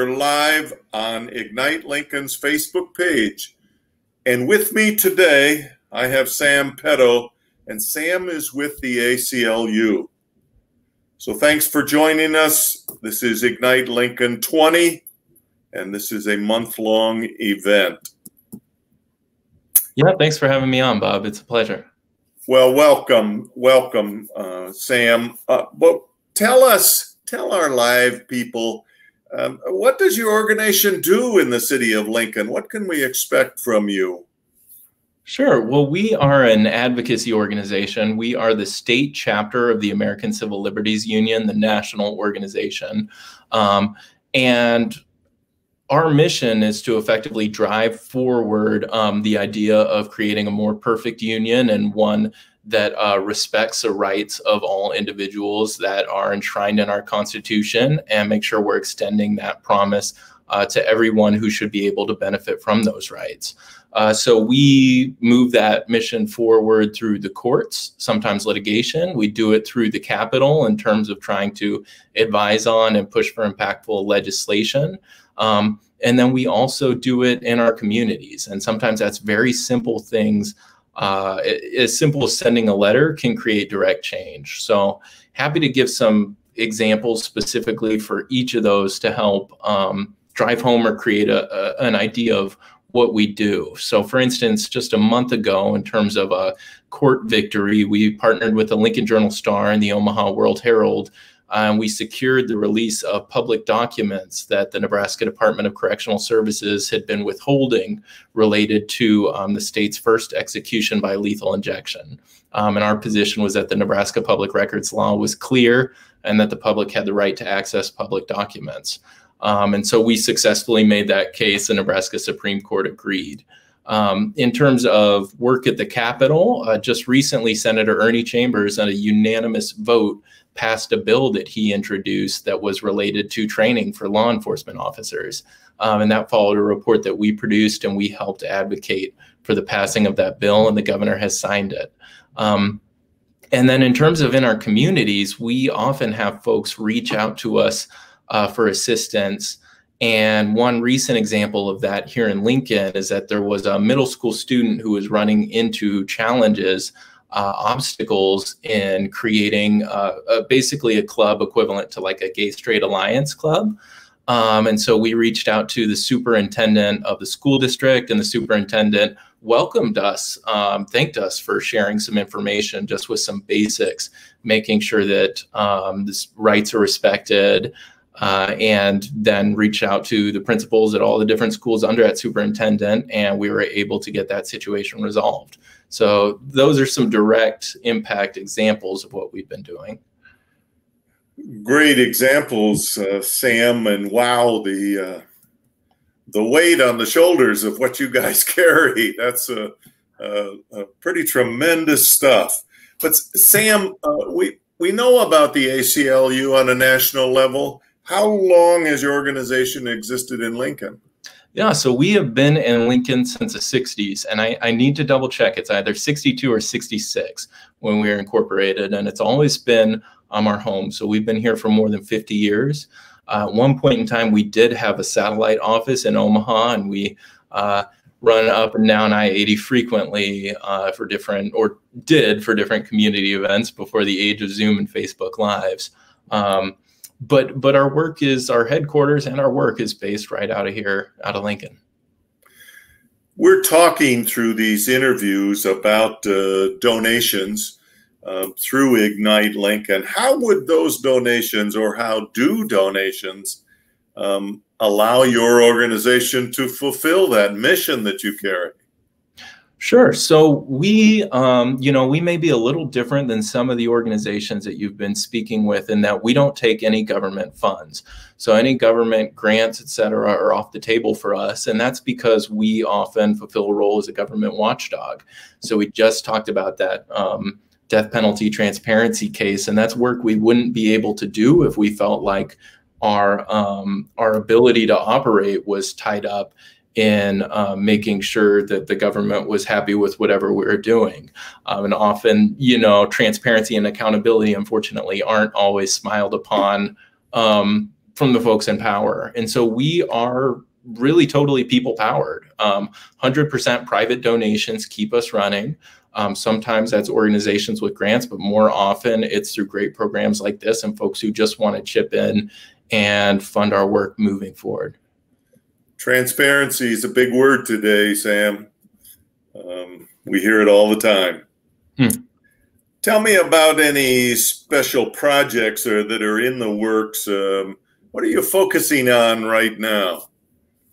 We're live on Ignite Lincoln's Facebook page. And with me today, I have Sam Petto, and Sam is with the ACLU. So thanks for joining us. This is Ignite Lincoln 20, and this is a month-long event. Yeah, thanks for having me on, Bob. It's a pleasure. Well, welcome, Sam. But tell our live people, what does your organization do in the city of Lincoln? What can we expect from you? Sure. Well, we are an advocacy organization. We are the state chapter of the American Civil Liberties Union, the national organization. And our mission is to effectively drive forward the idea of creating a more perfect union, and one that respects the rights of all individuals that are enshrined in our Constitution, and make sure we're extending that promise to everyone who should be able to benefit from those rights. So we move that mission forward through the courts, sometimes litigation. We do it through the Capitol in terms of trying to advise on and push for impactful legislation. And then we also do it in our communities. And sometimes that's very simple things. As simple as sending a letter can create direct change. So happy to give some examples specifically for each of those to help drive home or create an idea of what we do. So for instance, just a month ago, in terms of a court victory, we partnered with the Lincoln Journal-Star and the Omaha World-Herald. We secured the release of public documents that the Nebraska Department of Correctional Services had been withholding related to the state's first execution by lethal injection. And our position was that the Nebraska Public Records Law was clear and that the public had the right to access public documents. And so we successfully made that case. The Nebraska Supreme Court agreed. In terms of work at the Capitol, just recently, Senator Ernie Chambers, on a unanimous vote, passed a bill that he introduced that was related to training for law enforcement officers. And that followed a report that we produced, and we helped advocate for the passing of that bill, and the governor has signed it. And then in terms of in our communities, we often have folks reach out to us for assistance. And one recent example of that here in Lincoln is that there was a middle school student who was running into challenges, obstacles in creating basically a club equivalent to like a gay straight alliance club. And so we reached out to the superintendent of the school district, and the superintendent welcomed us, thanked us for sharing some information just with some basics, making sure that the rights are respected, and then reached out to the principals at all the different schools under that superintendent, and we were able to get that situation resolved. So those are some direct impact examples of what we've been doing. Great examples, Sam, and wow, the weight on the shoulders of what you guys carry. That's a pretty tremendous stuff. But Sam, we know about the ACLU on a national level. How long has your organization existed in Lincoln? Yeah, so we have been in Lincoln since the 60s, and I need to double check. It's either 62 or 66 when we were incorporated, and it's always been our home. So we've been here for more than 50 years. At one point in time, we did have a satellite office in Omaha, and we run up and down I-80 frequently for different community events before the age of Zoom and Facebook Lives. But our work is, our headquarters and our work is based right out of here, out of Lincoln. We're talking through these interviews about donations through Ignite Lincoln. How would those donations, or how do donations allow your organization to fulfill that mission that you carry? Sure. So we, we may be a little different than some of the organizations that you've been speaking with, in that we don't take any government funds. So any government grants, et cetera, are off the table for us. And that's because we often fulfill a role as a government watchdog. So we just talked about that death penalty transparency case, and that's work we wouldn't be able to do if we felt like our ability to operate was tied up in making sure that the government was happy with whatever we were doing. And often, transparency and accountability, unfortunately, aren't always smiled upon from the folks in power. And so we are really totally people powered. 100% private donations keep us running. Sometimes that's organizations with grants, but more often it's through great programs like this and folks who just want to chip in and fund our work moving forward. Transparency is a big word today, Sam. We hear it all the time. Tell me about any special projects that are in the works. What are you focusing on right now?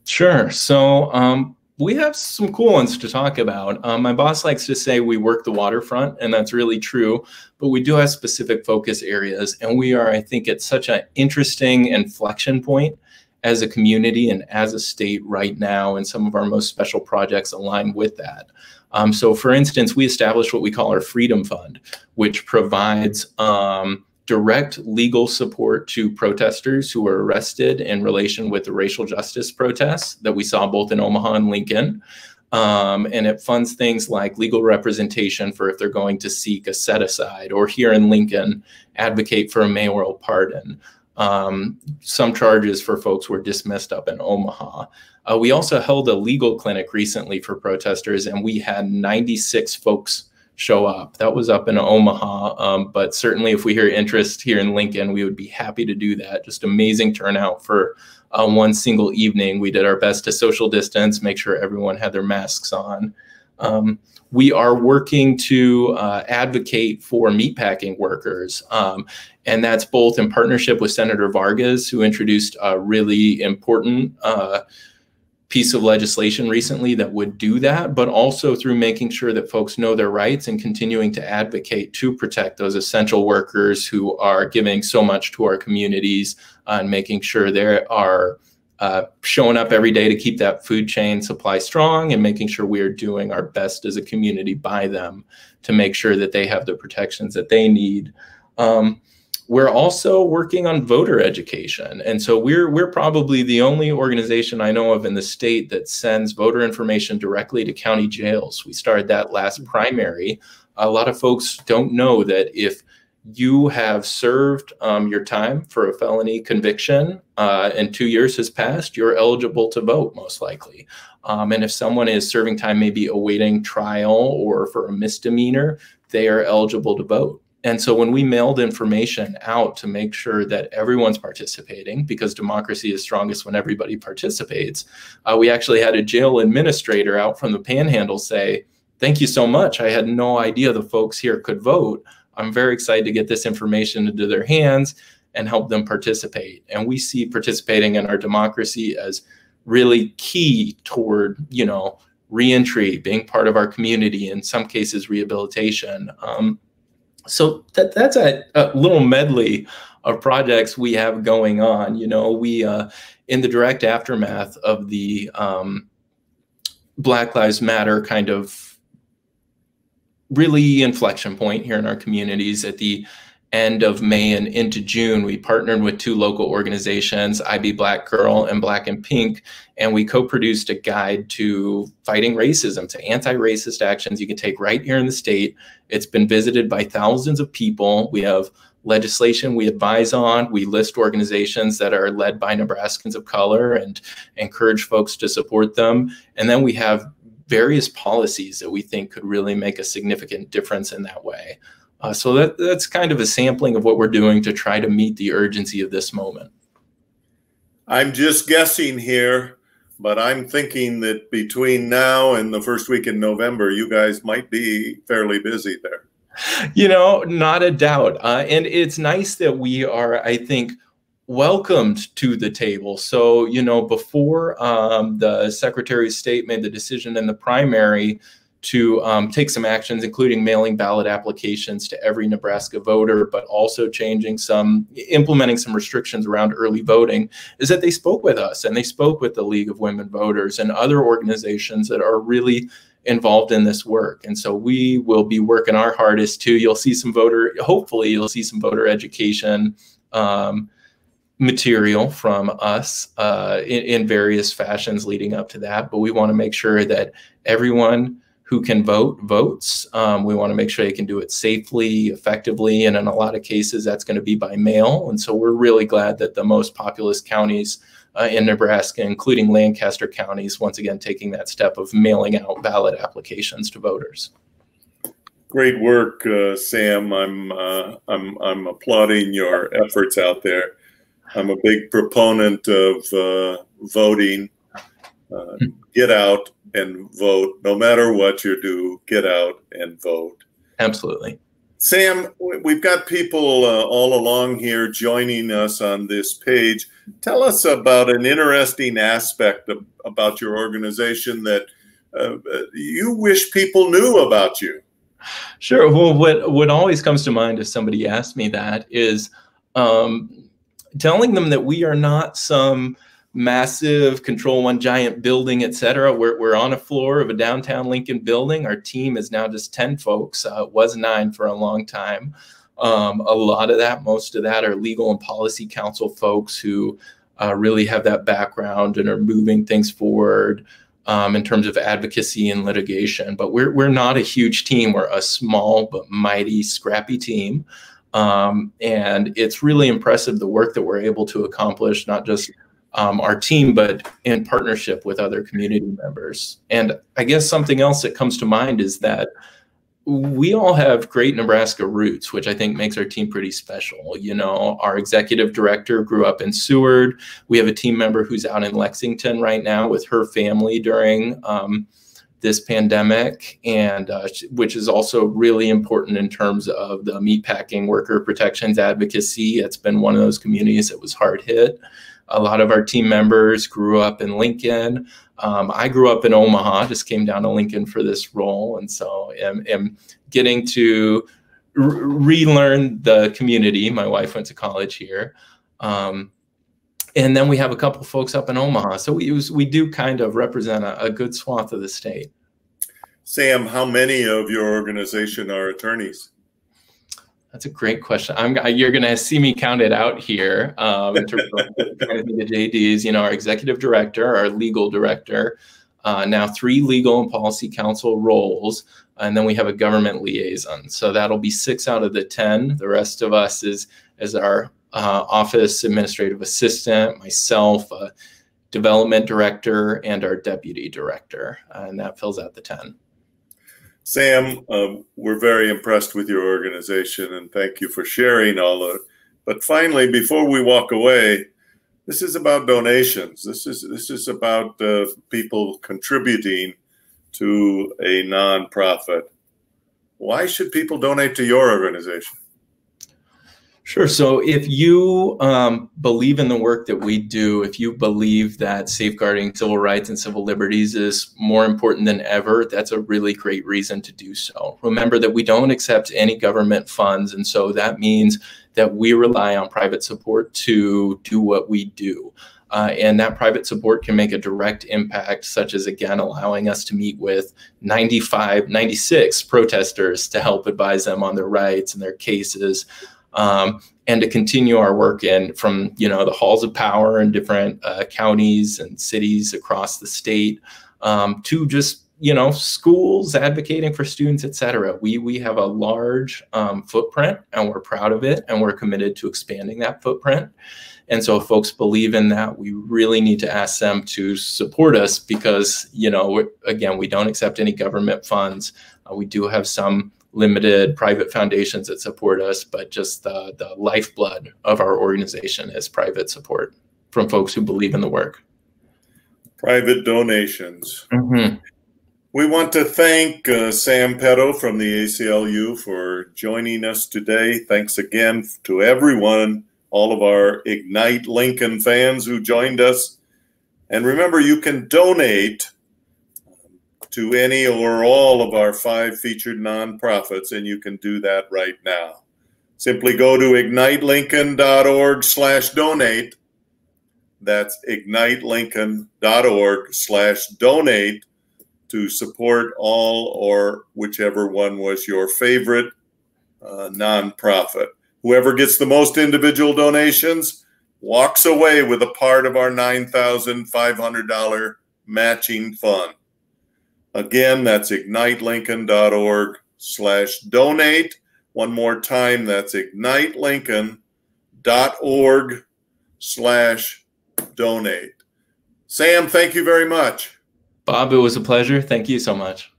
Sure. So we have some cool ones to talk about. My boss likes to say we work the waterfront, and that's really true, but we do have specific focus areas, and we are, I think, at such an interesting inflection point as a community and as a state right now, and some of our most special projects align with that. So for instance, we established what we call our Freedom Fund, which provides direct legal support to protesters who were arrested in relation with the racial justice protests that we saw both in Omaha and Lincoln. And it funds things like legal representation for if they're going to seek a set aside, or here in Lincoln, advocate for a mayoral pardon. Some charges for folks were dismissed up in Omaha. We also held a legal clinic recently for protesters, and we had 96 folks show up. That was up in Omaha, but certainly if we hear interest here in Lincoln, we would be happy to do that. Just amazing turnout for one single evening. We did our best to social distance, make sure everyone had their masks on. We are working to advocate for meatpacking workers, and that's both in partnership with Senator Vargas, who introduced a really important piece of legislation recently that would do that, but also through making sure that folks know their rights and continuing to advocate to protect those essential workers who are giving so much to our communities, and making sure they are showing up every day to keep that food chain supply strong, and making sure we are doing our best as a community by them to make sure that they have the protections that they need. We're also working on voter education. And so we're probably the only organization I know of in the state that sends voter information directly to county jails. We started that last primary. A lot of folks don't know that if you have served your time for a felony conviction and 2 years has passed, you're eligible to vote, most likely. And if someone is serving time, maybe awaiting trial or for a misdemeanor, they are eligible to vote. And so when we mailed information out to make sure that everyone's participating, because democracy is strongest when everybody participates, we actually had a jail administrator out from the Panhandle say, "Thank you so much. I had no idea the folks here could vote. I'm very excited to get this information into their hands and help them participate." And we see participating in our democracy as really key toward, reentry, being part of our community, in some cases rehabilitation. So that's a little medley of projects we have going on. We in the direct aftermath of the Black Lives Matter kind of really inflection point here in our communities at the end of May and into June, we partnered with 2 local organizations, I Be Black Girl and Black and Pink, and we co-produced a guide to fighting racism, to anti-racist actions you can take right here in the state. It's been visited by thousands of people. We have legislation we advise on. We list organizations that are led by Nebraskans of color and encourage folks to support them. And then we have various policies that we think could really make a significant difference in that way. So that's kind of a sampling of what we're doing to try to meet the urgency of this moment. I'm just guessing here, but I'm thinking that between now and the first week in November, you guys might be fairly busy there. Not a doubt. And it's nice that we are, I think, welcomed to the table. So, before the Secretary of State made the decision in the primary to take some actions, including mailing ballot applications to every Nebraska voter, but also implementing some restrictions around early voting, is that they spoke with us, and they spoke with the League of Women Voters and other organizations that are really involved in this work. And so we will be working our hardest too. Hopefully you'll see some voter education material from us in various fashions leading up to that. But we want to make sure that everyone who can vote votes. We want to make sure they can do it safely, effectively, and in a lot of cases that's going to be by mail. And so we're really glad that the most populous counties in Nebraska, including Lancaster counties, once again taking that step of mailing out ballot applications to voters. Great work, Sam. I'm applauding your efforts out there. I'm a big proponent of voting. Get out and vote. No matter what you do, get out and vote. Absolutely. Sam, we've got people all along here joining us on this page. Tell us about an interesting aspect about your organization that you wish people knew about you. Sure. Well, what always comes to mind if somebody asks me that is telling them that we are not some massive Control One giant building, et cetera. We're on a floor of a downtown Lincoln building. Our team is now just 10 folks. It was 9 for a long time. A lot of that, most of that are legal and policy council folks who really have that background and are moving things forward in terms of advocacy and litigation. But we're not a huge team. We're a small but mighty, scrappy team. And it's really impressive the work that we're able to accomplish, not just our team, but in partnership with other community members. And I guess something else that comes to mind is that we all have great Nebraska roots, which I think makes our team pretty special. You know, our executive director grew up in Seward. We have a team member who's out in Lexington right now with her family during this pandemic, and which is also really important in terms of the meatpacking worker protections advocacy. It's been one of those communities that was hard hit. A lot of our team members grew up in Lincoln. I grew up in Omaha, just came down to Lincoln for this role. And so am getting to relearn the community. My wife went to college here. And then we have a couple folks up in Omaha. So we do kind of represent a good swath of the state. Sam, how many of your organization are attorneys? That's a great question. You're going to see me count it out here in terms of the JDs. You know, our executive director, our legal director, now 3 legal and policy counsel roles, and then we have a government liaison. So that'll be 6 out of the 10. The rest of us is our office administrative assistant, myself, development director, and our deputy director, and that fills out the 10. Sam, we're very impressed with your organization, and thank you for sharing all of it. But finally, before we walk away, this is about donations. This is about people contributing to a nonprofit. Why should people donate to your organization? Sure. So if you believe in the work that we do, if you believe that safeguarding civil rights and civil liberties is more important than ever, that's a really great reason to do so. Remember that we don't accept any government funds. And so that means that we rely on private support to do what we do. And that private support can make a direct impact, such as, again, allowing us to meet with 96 protesters to help advise them on their rights and their cases. And to continue our work from the halls of power in different counties and cities across the state to just schools advocating for students, et cetera. We have a large footprint, and we're proud of it, and we're committed to expanding that footprint. And so if folks believe in that, we really need to ask them to support us because, again, we don't accept any government funds. We do have some limited private foundations that support us, but just the lifeblood of our organization is private support from folks who believe in the work. Private donations. Mm-hmm. We want to thank Sam Petto from the ACLU for joining us today. Thanks again to everyone, all of our Ignite Lincoln fans who joined us. And remember, you can donate to any or all of our 5 featured nonprofits, and you can do that right now. Simply go to ignitelincoln.org/donate. That's ignitelincoln.org/donate to support all or whichever one was your favorite nonprofit. Whoever gets the most individual donations walks away with a part of our $9,500 matching fund. Again, that's ignitelincoln.org/donate. One more time, that's ignitelincoln.org/donate. Sam, thank you very much. Bob, it was a pleasure. Thank you so much.